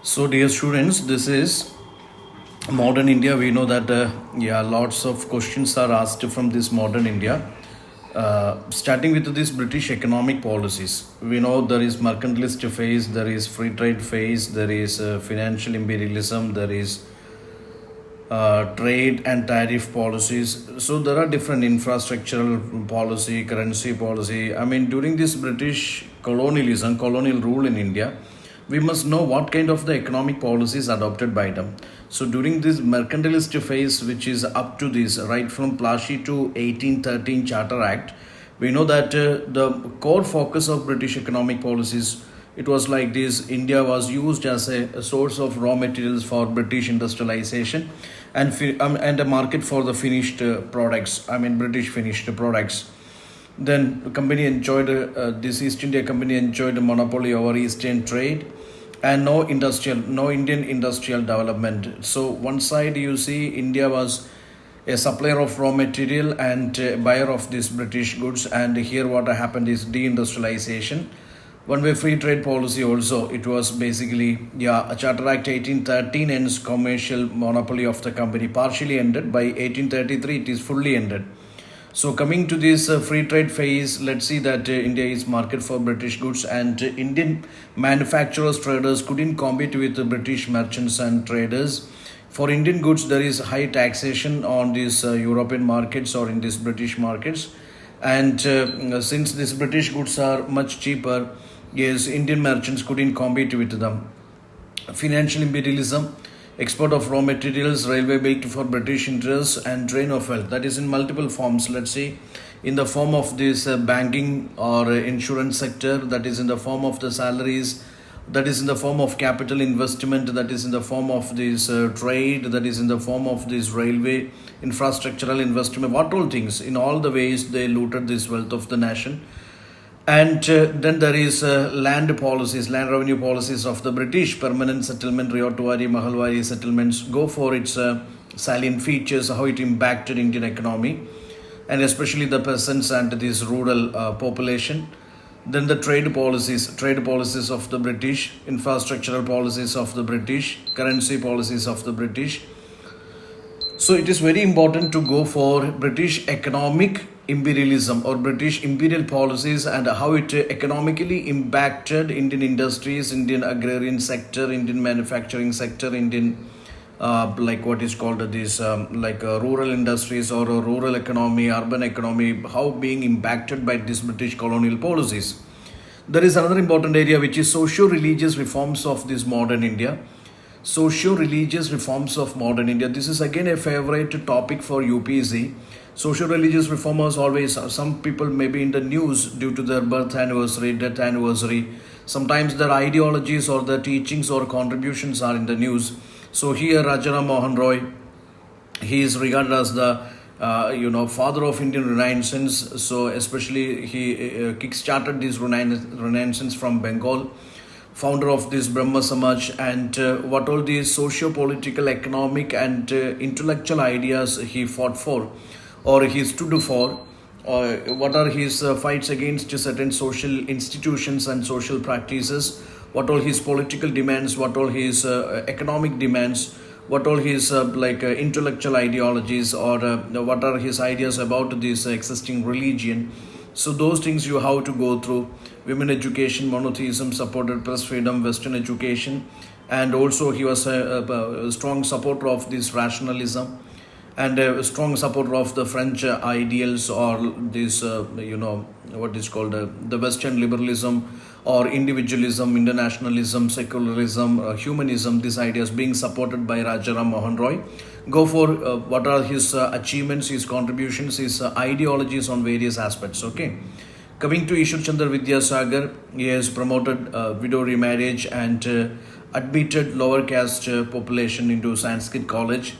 So, dear students, this is modern India. We know that lots of questions are asked from this modern India. Starting with these British economic policies, we know there is mercantilist phase, there is free trade phase, there is financial imperialism, there is trade and tariff policies. So there are different infrastructural policy, currency policy. I mean, during this British colonialism, colonial rule in India, we must know what kind of the economic policies adopted by them. So during this mercantilist phase, which is up to this, right from Plassey to 1813 Charter Act, we know that the core focus of British economic policies, it was like this: India was used as a source of raw materials for British industrialization and a market for the finished products. I mean, British finished products. Then the company enjoyed this East India Company enjoyed a monopoly over Eastern trade and no Indian industrial development. So one side you see India was a supplier of raw material and buyer of these British goods, and here what happened is deindustrialization. One way free trade policy also, it was basically, a Charter Act 1813 ends commercial monopoly of the company, partially ended. By 1833 it is fully ended. So coming to this free trade phase, let's see that India is market for British goods, and Indian manufacturers, traders couldn't compete with the British merchants and traders. For Indian goods, there is high taxation on these European markets or in these British markets, and since these British goods are much cheaper, yes, Indian merchants couldn't compete with them. Financial imperialism, export of raw materials, railway built for British interests, and drain of wealth. That is in multiple forms. Let's see, in the form of this banking or insurance sector, that is in the form of the salaries, that is in the form of capital investment, that is in the form of this trade, that is in the form of this railway infrastructural investment. What all things, in all the ways they looted this wealth of the nation. And then there is land policies, land revenue policies of the British: permanent settlement, Riotuari, Mahalwari settlements. Go for its salient features, how it impacted Indian economy, and especially the peasants and this rural population. Then the trade policies of the British, infrastructural policies of the British, currency policies of the British. So it is very important to go for British economic imperialism or British imperial policies and how it economically impacted Indian industries, Indian agrarian sector, Indian manufacturing sector, Indian like what is called this rural industries or a rural economy, urban economy, how being impacted by these British colonial policies. There is another important area which is socio-religious reforms of this modern India. Socio-religious reforms of modern India. This is again a favorite topic for UPSC. Socio-religious reformers always, some people may be in the news due to their birth anniversary, death anniversary. Sometimes their ideologies or their teachings or contributions are in the news. So here Rajaram Mohan Roy, he is regarded as the father of Indian Renaissance. So especially he kick-started this Renaissance from Bengal, founder of this Brahma Samaj, and what all these socio-political, economic and intellectual ideas he fought for or he stood for, what are his fights against certain social institutions and social practices, what all his political demands, what all his economic demands, what all his intellectual ideologies, or what are his ideas about this existing religion. So those things you have to go through. Women education, monotheism, supported press freedom, Western education, and also he was a strong supporter of this rationalism and a strong supporter of the French ideals or this what is called the Western liberalism or individualism, internationalism, secularism, humanism. These ideas being supported by Rajaram Mohan Roy. Go for what are his achievements, his contributions, his ideologies on various aspects. Okay. Coming to Ishwar Chandra Vidyasagar, he has promoted widow remarriage and admitted lower caste population into Sanskrit college.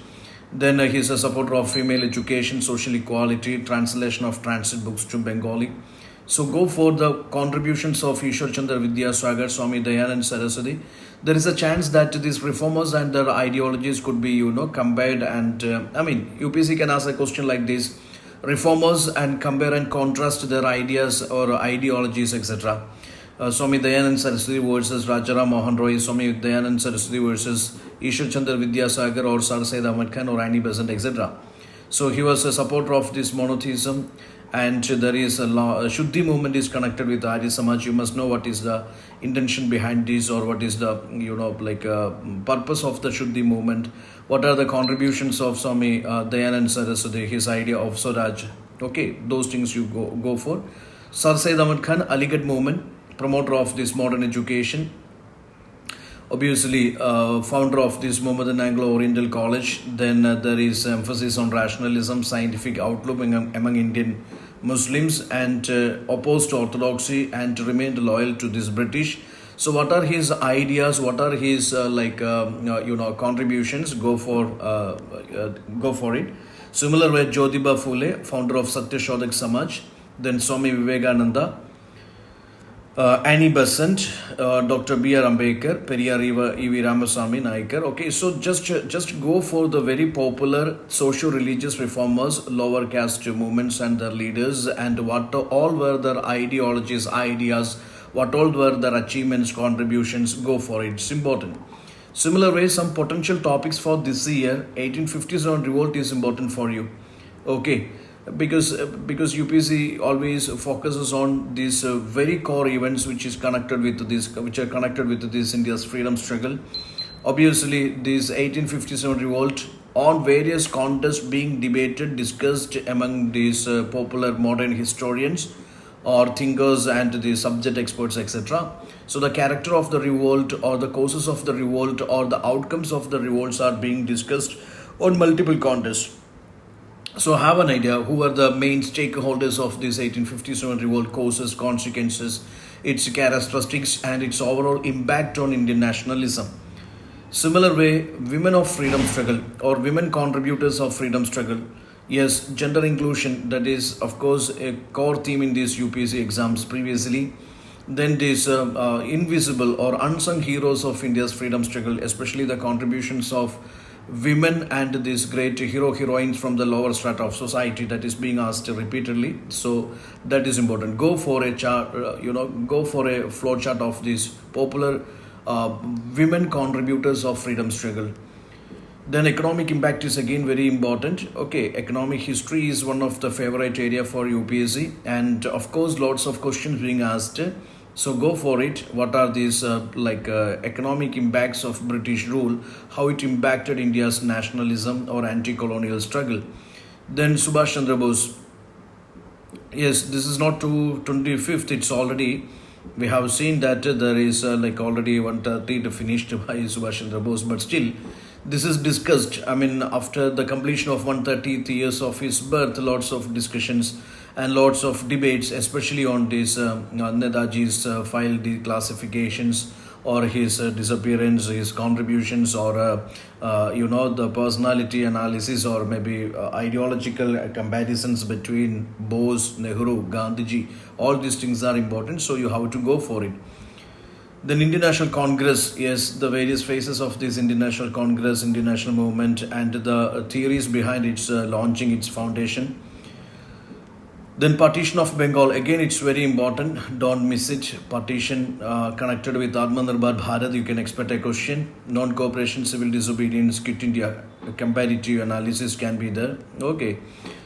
Then he is a supporter of female education, social equality, translation of transit books to Bengali. So go for the contributions of Ishwar Chandra Vidyasagar, Swami Dayanand Saraswati. There is a chance that these reformers and their ideologies could be, compared, and UPSC can ask a question like this: reformers, and compare and contrast their ideas or ideologies, etc. Swami Dayanand Saraswati versus Rajaram Mohan Roy, Swami Dayanand Saraswati versus Ishwar Chandra Vidyasagar or Sir Syed Ahmad Khan or Annie Besant, etc. So he was a supporter of this monotheism, and there is a Shuddhi movement is connected with Arya Samaj. You must know what is the intention behind this, or what is the purpose of the Shuddhi movement. What are the contributions of Swami Dayanand Saraswati, his idea of Swaraj? Okay, those things you go for. Sir Syed Ahmad Khan, Aligarh movement, promoter of this modern education. Obviously, founder of this Mohammedan Anglo-Oriental College. Then there is emphasis on rationalism, scientific outlook among Indian Muslims, and opposed to orthodoxy, and remained loyal to this British. So, what are his ideas? What are his contributions? Go for it. Similar way, Jyotiba Phule, founder of Satya Shodhak Samaj. Then Swami Vivekananda. Annie Besant, Dr. B.R. Ambedkar, Periyar E.V. Ramaswamy Naikar. Okay, so just go for the very popular socio-religious reformers, lower caste movements and their leaders, and what all were their ideologies, ideas, what all were their achievements, contributions. Go for it. It's important. Similar way, some potential topics for this year. 1857 revolt is important for you. Okay. Because UPSC always focuses on these very core events which are connected with this India's freedom struggle. Obviously, this 1857 revolt on various contests being debated, discussed among these popular modern historians or thinkers and the subject experts, etc. So the character of the revolt, or the causes of the revolt, or the outcomes of the revolts are being discussed on multiple contests. So have an idea who are the main stakeholders of this 1857 revolt, causes, consequences, its characteristics, and its overall impact on Indian nationalism. Similar way, women of freedom struggle or women contributors of freedom struggle. Yes, gender inclusion, that is of course a core theme in these UPSC exams previously. Then these invisible or unsung heroes of India's freedom struggle, especially the contributions of women and these great heroines from the lower strata of society, that is being asked repeatedly. So that is important. Go for a chart, go for a flow chart of these popular women contributors of freedom struggle. Then economic impact is again very important. Okay, economic history is one of the favorite area for UPSC, and of course lots of questions being asked. So go for it. What are these economic impacts of British rule? How it impacted India's nationalism or anti-colonial struggle? Then Subhash Chandra Bose. Yes, this is not to 25th. It's already, we have seen that there is already 130 finished by Subhash Chandra Bose, but still this is discussed. I mean, after the completion of 130th years of his birth, lots of discussions and lots of debates, especially on this Netaji's file declassifications, or his disappearance, his contributions, or the personality analysis, or maybe ideological comparisons between Bose, Nehru, Gandhiji. All these things are important, so you have to go for it. Then Indian National Congress, yes, the various phases of this Indian National Congress, Indian National Movement, and the theories behind its launching, its foundation. Then partition of Bengal, again it's very important, don't miss it. Partition connected with Atmanirbhar Bharat, you can expect a question. Non-cooperation, civil disobedience, Quit India, comparative analysis can be there. Okay,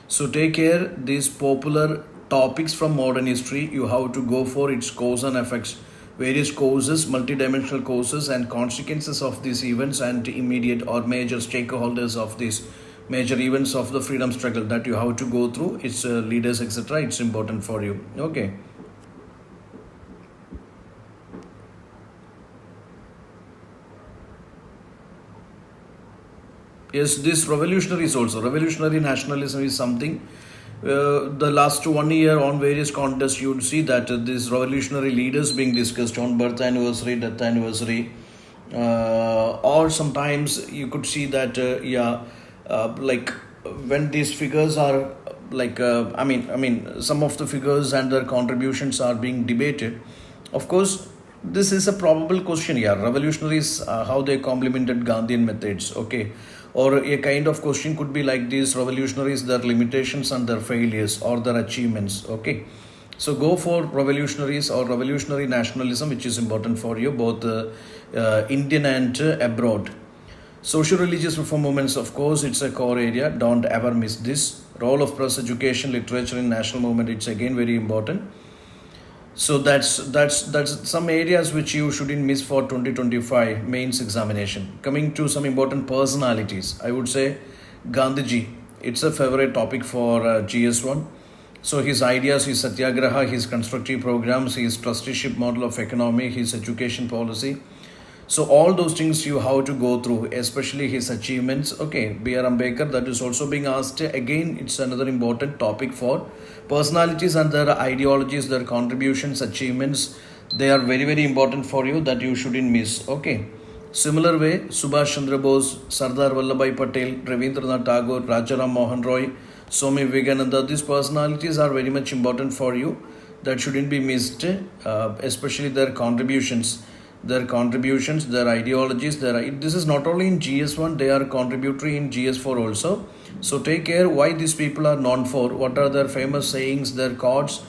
so take care, these popular topics from modern history, you have to go for its cause and effects, various causes, multidimensional causes and consequences of these events, and immediate or major stakeholders of these major events of the freedom struggle that you have to go through, its leaders, etc. It's important for you. Okay. Yes, this revolutionary is also, revolutionary nationalism is something. The last 1 year on various contests, you would see that these revolutionary leaders being discussed on birth anniversary, death anniversary, or sometimes you could see that when these figures are some of the figures and their contributions are being debated. Of course, this is a probable question here. Revolutionaries, how they complemented Gandhian methods, okay? Or a kind of question could be like these revolutionaries, their limitations and their failures, or their achievements, okay? So go for revolutionaries or revolutionary nationalism, which is important for you, both Indian and abroad. Social religious reform movements, of course, it's a core area. Don't ever miss this. Role of press, education, literature in national movement, it's again very important. So that's some areas which you shouldn't miss for 2025 mains examination. Coming to some important personalities, I would say Gandhiji. It's a favorite topic for GS1. So his ideas, his satyagraha, his constructive programs, his trusteeship model of economy, his education policy. So all those things you have to go through, especially his achievements. Okay, B.R. Ambedkar, that is also being asked. Again, it's another important topic for personalities and their ideologies, their contributions, achievements. They are very, very important for you that you shouldn't miss. Okay. Similar way, Subhash Chandra Bose, Sardar Vallabhbhai Patel, Ravindranath Tagore, Rajaram Mohan Roy, Swami Vivekananda, these personalities are very much important for you. That shouldn't be missed, especially their contributions. Their ideologies, this is not only in GS1, they are contributory in GS4 also. So take care why these people are known for, what are their famous sayings, their quotes,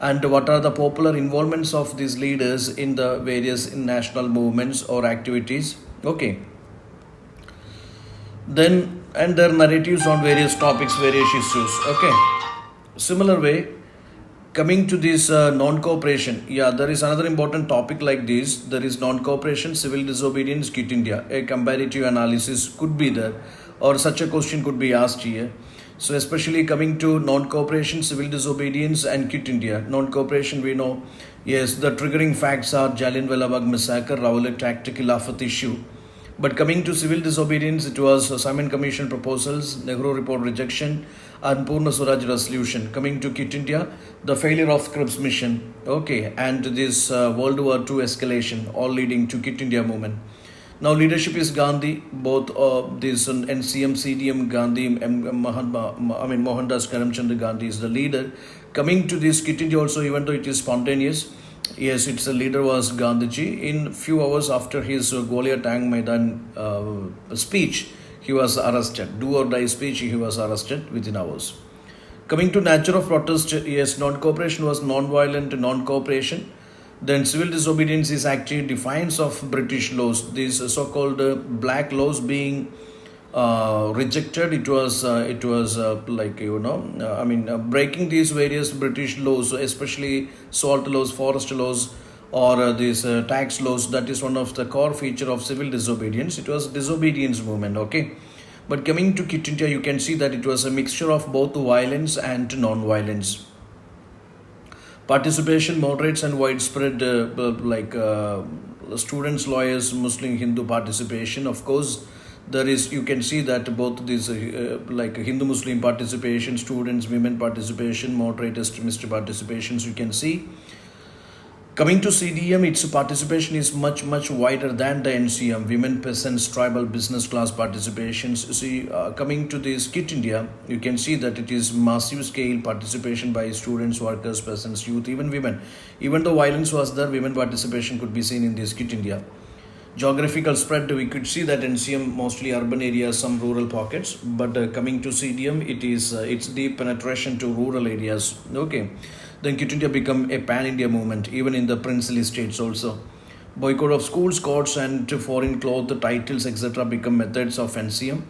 and what are the popular involvements of these leaders in the various national movements or activities. Okay. Then, and their narratives on various topics, various issues. Okay. Similar way, coming to this non-cooperation, yeah, there is another important topic like this. There is non-cooperation, civil disobedience, Quit India. A comparative analysis could be there, or such a question could be asked here. So especially coming to non-cooperation, civil disobedience, and Quit India. Non-cooperation, we know, yes, the triggering facts are Jallianwala Bagh massacre, Rowlatt Act, Khilafat issue. But coming to civil disobedience, it was Simon Commission proposals, Nehru report rejection, and Purna Swaraj resolution. Coming to Quit India, the failure of Cripps mission, okay, and this World War II escalation, all leading to Quit India movement. Now leadership is Gandhi, both this NCM, CDM, Gandhi, Mohandas Karamchand Gandhi is the leader. Coming to this Quit India also, even though it is spontaneous, yes, its leader was Gandhiji. In few hours after his Golia Tang Maidan speech, he was arrested. Do or die speech, he was arrested within hours. Coming to nature of protest, yes, non-cooperation was non-violent non-cooperation. Then civil disobedience is actually defiance of British laws. These so-called black laws being rejected. It was breaking these various British laws, especially salt laws, forest laws, or these tax laws. That is one of the core feature of civil disobedience. It was disobedience movement. Okay. But coming to Quit India, you can see that it was a mixture of both violence and non-violence. Participation, moderates and widespread, students, lawyers, Muslim, Hindu participation. Of course, there is, you can see that both these Hindu Muslim participation, students, women participation, moderate extremist participations, you can see. Coming to CDM, its participation is much, much wider than the NCM, women, peasants, tribal, business class participations. See, coming to this Quit India, you can see that it is massive scale participation by students, workers, peasants, youth, even women. Even though violence was there, women participation could be seen in this Quit India. Geographical spread, we could see that NCM mostly urban areas, some rural pockets, but coming to CDM, it is its deep penetration to rural areas. Okay. Then Quit India become a pan-India movement, even in the princely states also. Boycott of schools, courts, and foreign clothes, titles, etc. become methods of NCM.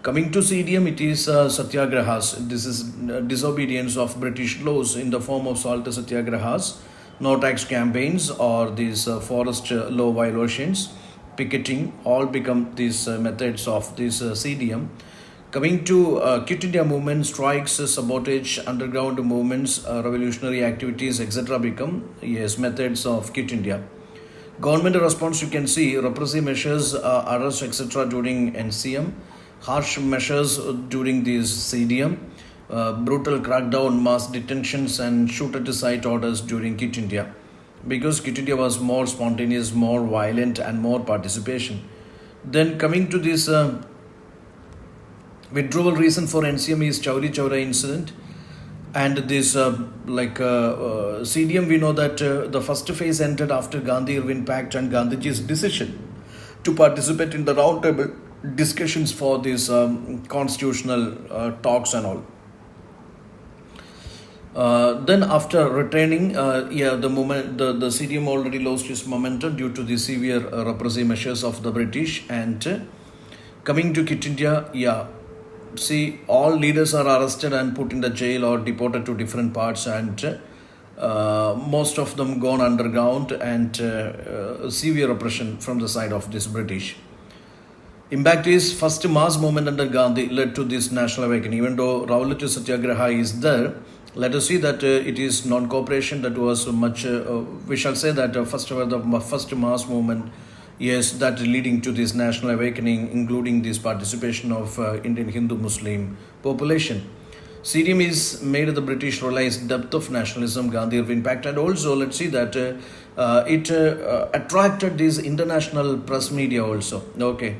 Coming to CDM, it is satyagrahas. This is disobedience of British laws in the form of salt satyagrahas, no tax campaigns, or these forest law violations, picketing, all become these methods of this CDM. Coming to Quit India movement, strikes, sabotage, underground movements, revolutionary activities, etc. become, yes, methods of Quit India. Government response, you can see repressive measures, arrests, etc. during NCM, harsh measures during this CDM, brutal crackdown, mass detentions, and shoot at sight orders during Quit India. Because Quit India was more spontaneous, more violent, and more participation. Then coming to this withdrawal reason for NCM is Chauri Chaura incident. And this CDM, we know that the first phase ended after Gandhi-Irwin Pact and Gandhiji's decision to participate in the roundtable discussions for these constitutional talks and all. Then after returning, the CDM already lost its momentum due to the severe repressive measures of the British. And coming to Quit India, see, all leaders are arrested and put in the jail or deported to different parts, and most of them gone underground, and severe oppression from the side of this British. Impact is first mass movement under Gandhi led to this national awakening. Even though Rowlatt Satyagraha is there, let us see that it is non-cooperation that was much. We shall say that the first mass movement, yes, that leading to this national awakening, including this participation of Indian Hindu-Muslim population. CDM is made the British realize depth of nationalism, Gandhi impact, and also let's see that it attracted this international press media also. Okay,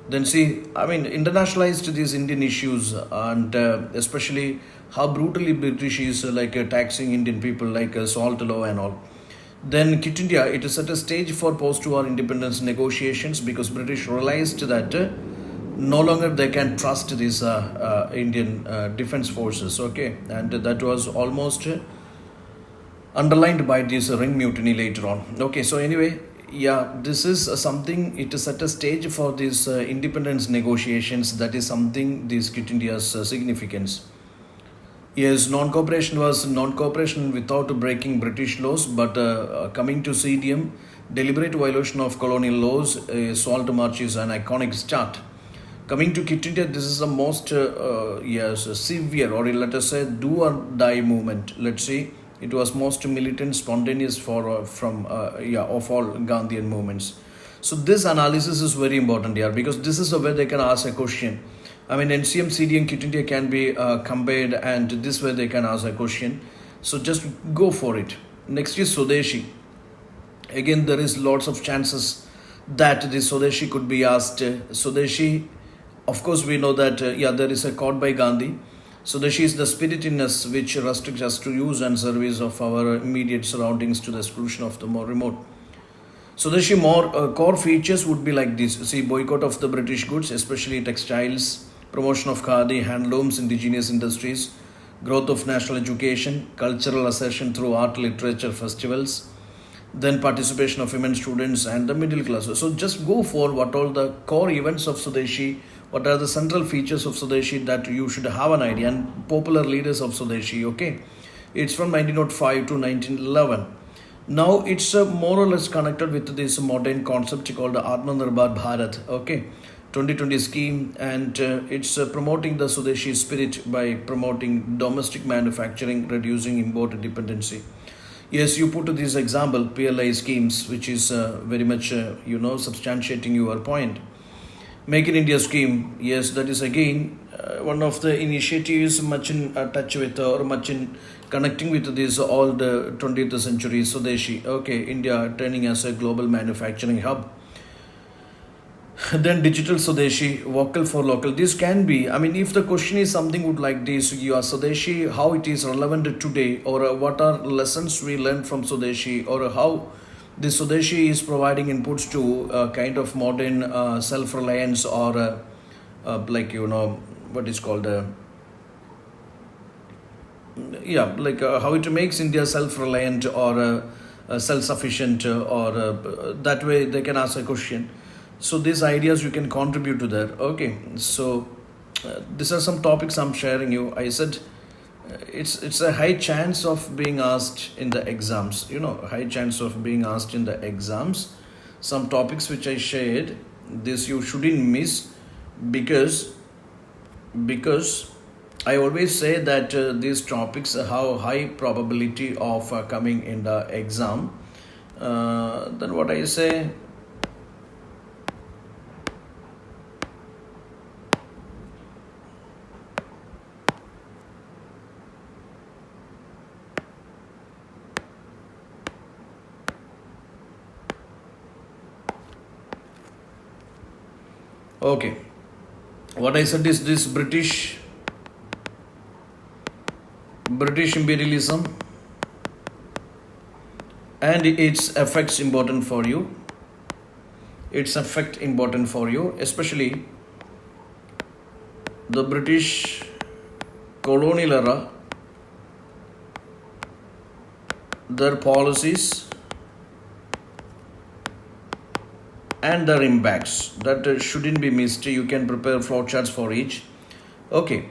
then see, I mean, internationalized these Indian issues, and especially how brutally British is taxing Indian people like salt law and all. Then Quit India, it is at a stage for post-war independence negotiations because British realized that no longer they can trust these Indian defense forces. Okay, and that was almost underlined by this ring mutiny later on. Okay, so anyway, this is something. It is at a stage for these independence negotiations. That is something this Quit India's significance. Yes, non-cooperation was non-cooperation without breaking British laws, but coming to CDM, deliberate violation of colonial laws, salt march is an iconic start. Coming to Quit India, this is the most severe, or let us say do or die movement. Let's see, it was most militant, spontaneous of all Gandhian movements. So this analysis is very important here because this is where they can ask a question. I mean, NCM, CD and Quit India can be compared, and this way they can ask a question. So just go for it. Next is Swadeshi. Again, there is lots of chances that this Swadeshi could be asked. Swadeshi, of course, we know that there is a quote by Gandhi. Swadeshi is the spirit in us which restricts us to use and service of our immediate surroundings to the exclusion of the more remote. Swadeshi more core features would be like this. See, boycott of the British goods, especially textiles, promotion of khadi, handlooms, indigenous industries, growth of national education, cultural assertion through art, literature, festivals, then participation of women students and the middle class. So just go for what all the core events of Swadeshi, what are the central features of Swadeshi that you should have an idea, and popular leaders of Swadeshi. Okay, it's from 1905 to 1911. Now it's more or less connected with this modern concept called the Atmanirbhar Bharat. Okay, 2020 scheme, and it's promoting the Swadeshi spirit by promoting domestic manufacturing, reducing import dependency. Yes, you put this example PLI schemes, which is very much substantiating your point. Make in India scheme, yes, that is again one of the initiatives much in touch with or much in connecting with this all the 20th century Swadeshi. Okay, India turning as a global manufacturing hub. Then digital Swadeshi, vocal for local. This can be, I mean, if the question is something would like this, your Swadeshi, how it is relevant today, or what are lessons we learned from Swadeshi, or how the Swadeshi is providing inputs to kind of modern self-reliance, or what is called how it makes India self-reliant or self-sufficient, or that way they can ask a question. So these ideas you can contribute to that. Okay, so these are some topics I'm sharing you. I said it's a high chance of being asked in the exams. High chance of being asked in the exams. Some topics which I shared, this you shouldn't miss, because I always say that these topics have high probability of coming in the exam. Then what I say. Okay, what I said is this British imperialism and its effects important for you. Its effect important for you, especially the British colonial era their policies and their impacts. That shouldn't be missed. You can prepare flowcharts for each. Okay.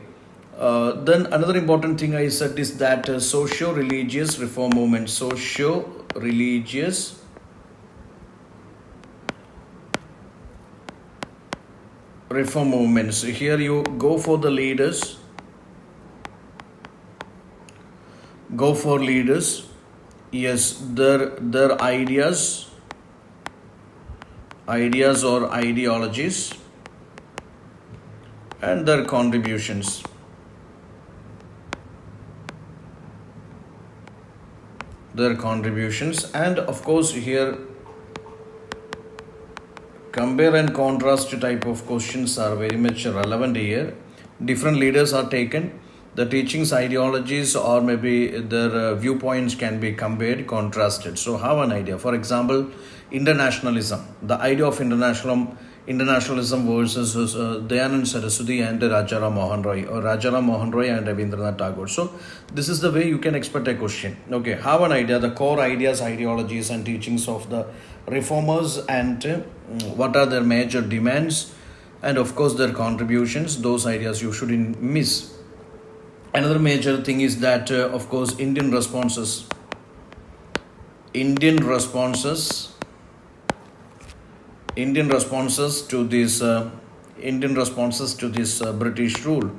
Then another important thing I said is that socio-religious reform movement. Socio-religious reform movements. Here you go for the leaders. Go for leaders. Yes, their ideas or ideologies and their contributions. And of course here compare and contrast type of questions are very much relevant here. Different leaders are taken. The teachings, ideologies, or maybe their viewpoints can be compared, contrasted. So have an idea. For example, internationalism. The idea of internationalism versus Dayanand Saraswati and Rajaram Mohan Roy, or Rajaram Mohan Roy and Rabindranath Tagore. So this is the way you can expect a question. Okay, have an idea. The core ideas, ideologies, and teachings of the reformers, and what are their major demands, and of course their contributions. Those ideas you shouldn't miss. Another major thing is that, of course, Indian responses to this British rule.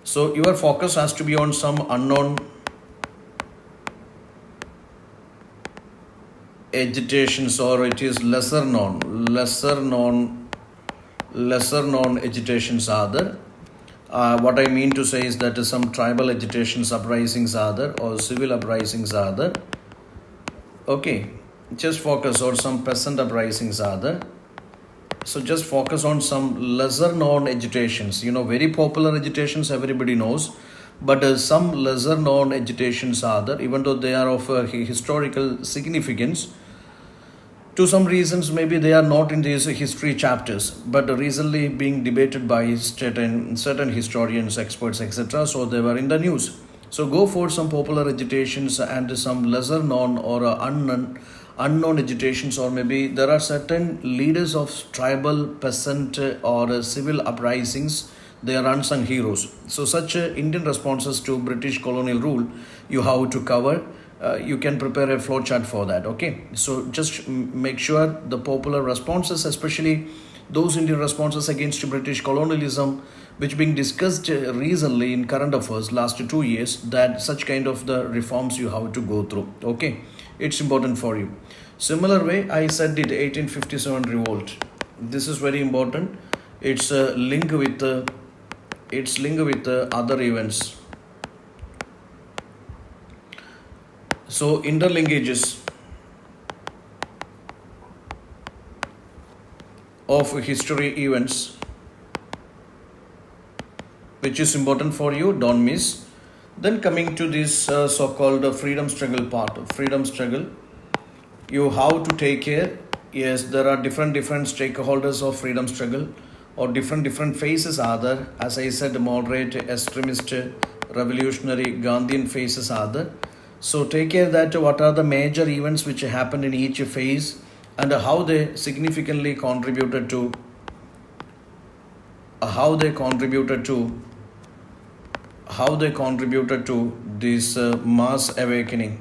So your focus has to be on some unknown agitations, or it is lesser known agitations are there. What I mean to say is that some tribal agitations, uprisings are there, or civil uprisings are there. Okay, just focus on some peasant uprisings are there. So just focus on some lesser known agitations. Very popular agitations everybody knows, but some lesser known agitations are there, even though they are of historical significance. To some reasons, maybe they are not in these history chapters, but recently being debated by certain historians, experts, etc. So they were in the news. So go for some popular agitations and some lesser known or unknown agitations, or maybe there are certain leaders of tribal, peasant, or civil uprisings. They are unsung heroes. So such Indian responses to British colonial rule you have to cover. You can prepare a flowchart for that. Okay, so just make sure the popular responses, especially those Indian responses against British colonialism, which being discussed recently in current affairs last 2 years, that such kind of the reforms you have to go through. Okay, it's important for you. Similar way I said it, 1857 revolt. This is very important. It's linked with other events. So interlinkages of history events, which is important for you, don't miss. Then coming to this so-called freedom struggle part. Freedom struggle, you have to take care. Yes, there are different stakeholders of freedom struggle, or different phases are there. As I said, moderate, extremist, revolutionary, Gandhian phases are there. So take care that what are the major events which happened in each phase, and how they significantly contributed to this mass awakening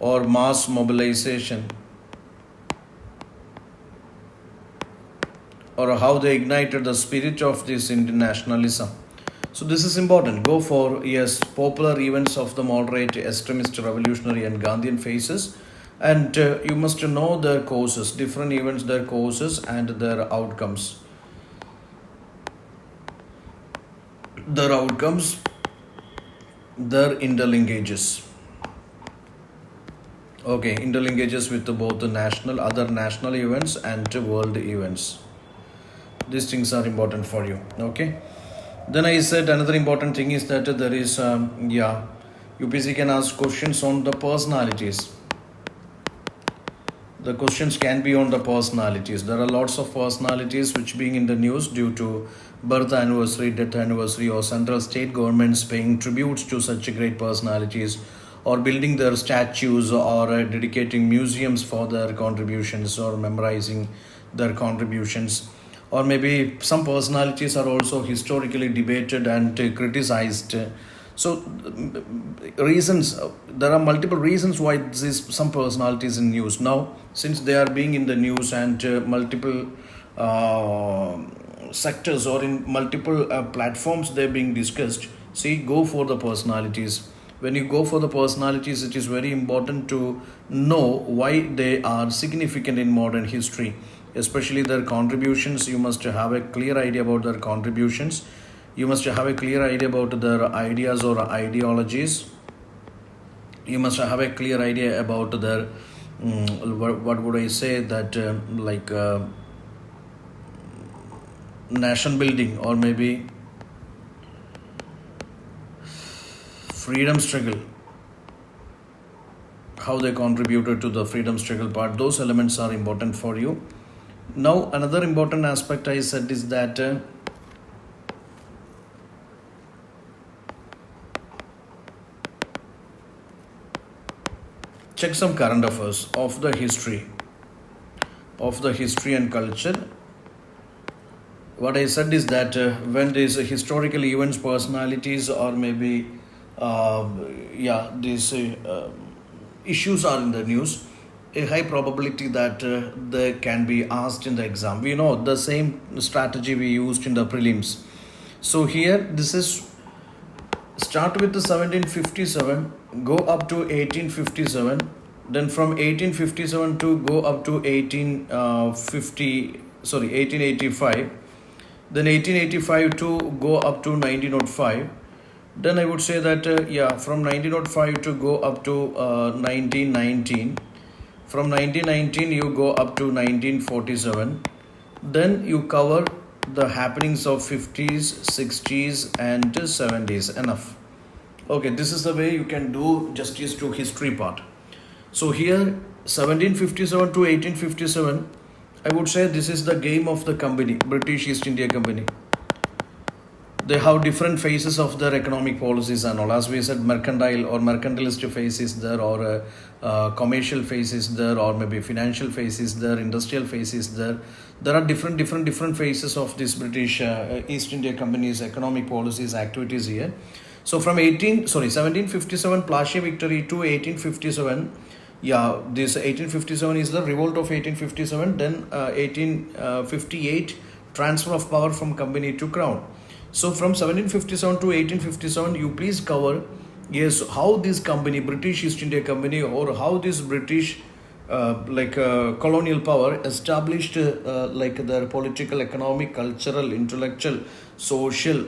or mass mobilization, or how they ignited the spirit of this internationalism. So this is important. Go for, yes, popular events of the moderate, extremist, revolutionary, and Gandhian phases, and you must know their causes, different events, their causes, and their outcomes. Their interlinkages. Okay, interlinkages with both the other national events and world events. These things are important for you. Okay. Then I said another important thing is that there is, UPSC can ask questions on the personalities. The questions can be on the personalities. There are lots of personalities which being in the news due to birth anniversary, death anniversary, or central state governments paying tributes to such great personalities, or building their statues, or dedicating museums for their contributions, or memorizing their contributions. Or maybe some personalities are also historically debated and criticized. So reasons, there are multiple reasons why this some personalities in news now, since they are being in the news, and multiple uh, sectors or in multiple platforms they're being discussed. See, go for the personalities. When you go for the personalities, it is very important to know why they are significant in modern history, especially their contributions. You must have a clear idea about their contributions. You must have a clear idea about their ideas or ideologies. You must have a clear idea about their what would I say, that nation building, or maybe freedom struggle, how they contributed to the freedom struggle part. Those elements are important for you. Now another important aspect I said is that check some current affairs of the history and culture. What I said is that when these historical events, personalities, or maybe these issues are in the news, a high probability that they can be asked in the exam. We know the same strategy we used in the prelims. So here, this is start with the 1757, go up to 1857, then from 1857 to go up to 1885, then 1885 to go up to 1905. Then I would say that from 1905 to go up to 1919. From 1919 you go up to 1947. Then you cover the happenings of 50s, 60s, and 70s. Enough. Okay, this is the way you can do justice to history part. So here 1757 to 1857, I would say this is the game of the company, British East India Company. They have different phases of their economic policies and all. As we said, mercantile or mercantilist phase is there, or commercial phase is there, or maybe financial phase is there, industrial phase is there. There are different phases of this British East India Company's economic policies, activities here. So from 1757 Plassey victory to 1857. This 1857 is the revolt of 1857. Then 1858 transfer of power from company to crown. So from 1757 to 1857, you please cover, yes, how this company, British East India Company, or how this British colonial power established their political, economic, cultural, intellectual, social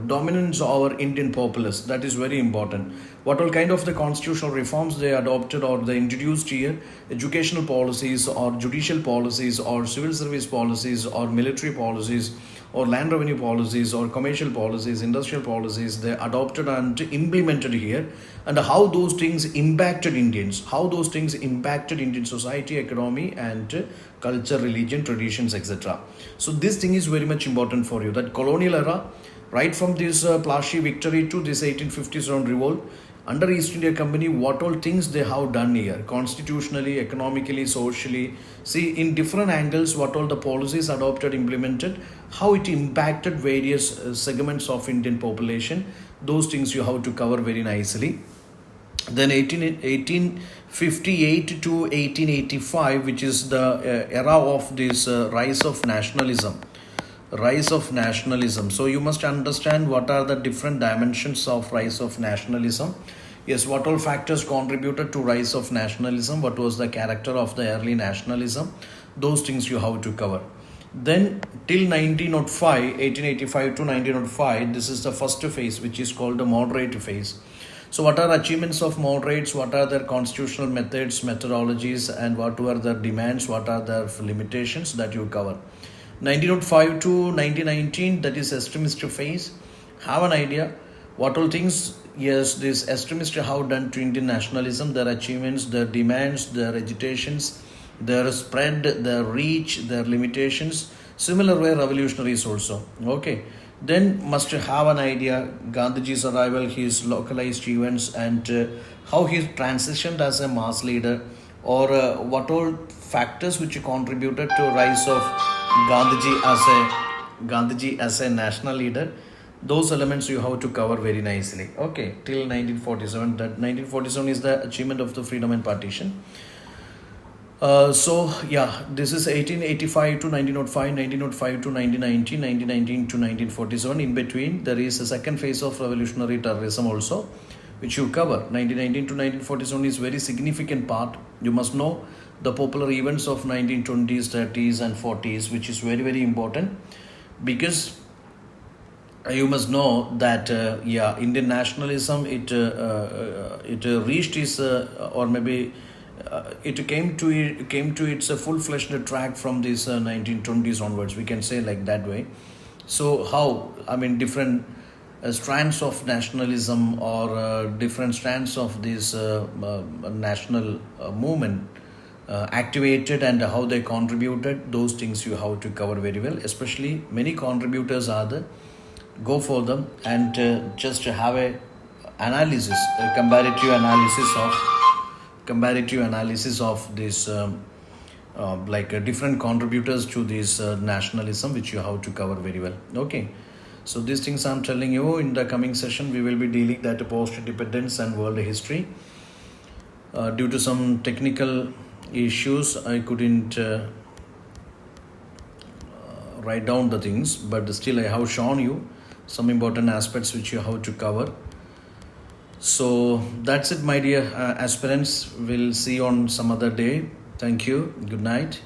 dominance over Indian populace. That is very important. What all kind of the constitutional reforms they adopted or they introduced here, educational policies or judicial policies or civil service policies or military policies or land revenue policies or commercial policies, industrial policies, they adopted and implemented here, and how those things impacted Indians, how those things impacted Indian society, economy, and culture, religion, traditions, etc. So this thing is very much important for you. That colonial era, right from this Plassey victory to this 1857 revolt, under East India Company, what all things they have done here, constitutionally, economically, socially. See, in different angles, what all the policies adopted, implemented, how it impacted various segments of Indian population. Those things you have to cover very nicely. Then 1858 to 1885, which is the era of this rise of nationalism. So you must understand what are the different dimensions of rise of nationalism. Yes, what all factors contributed to rise of nationalism, what was the character of the early nationalism, those things you have to cover. Then till 1905, 1885 to 1905, this is the first phase, which is called the moderate phase. So what are achievements of moderates, what are their constitutional methods, methodologies, and what were their demands, what are their limitations, that you cover. 1905 to 1919, that is extremist phase. Have an idea what all things, yes, these extremists have done to Indian nationalism, their achievements, their demands, their agitations, their spread, their reach, their limitations. Similar way revolutionaries also. Okay. Then must have an idea Gandhiji's arrival, his localized events, and how he transitioned as a mass leader, or what all factors which contributed to rise of Gandhiji as a national leader. Those elements you have to cover very nicely. Okay, till 1947. That 1947 is the achievement of the freedom and partition. So yeah, this is 1885 to 1905, 1905 to 1919, 1919 to 1947. In between, there is a second phase of revolutionary terrorism also, which you cover. 1919 to 1947 is very significant part. You must know the popular events of 1920s, 30s, and 40s, which is very very important, because you must know that Indian nationalism it reached its or maybe it came to its full-fledged track from this 1920s onwards, we can say like that way. So how, I mean, different strands of nationalism, or different strands of this national movement activated, and how they contributed, those things you have to cover very well. Especially many contributors are there, go for them, and just have a analysis, a comparative analysis of this different contributors to this nationalism, which you have to cover very well. Okay, so these things I'm telling you. In the coming session we will be dealing that post-independence and world history. Due to some technical issues, I couldn't write down the things, but still I have shown you some important aspects which you have to cover. So that's it, my dear aspirants. We'll see you on some other day. Thank you. Good night.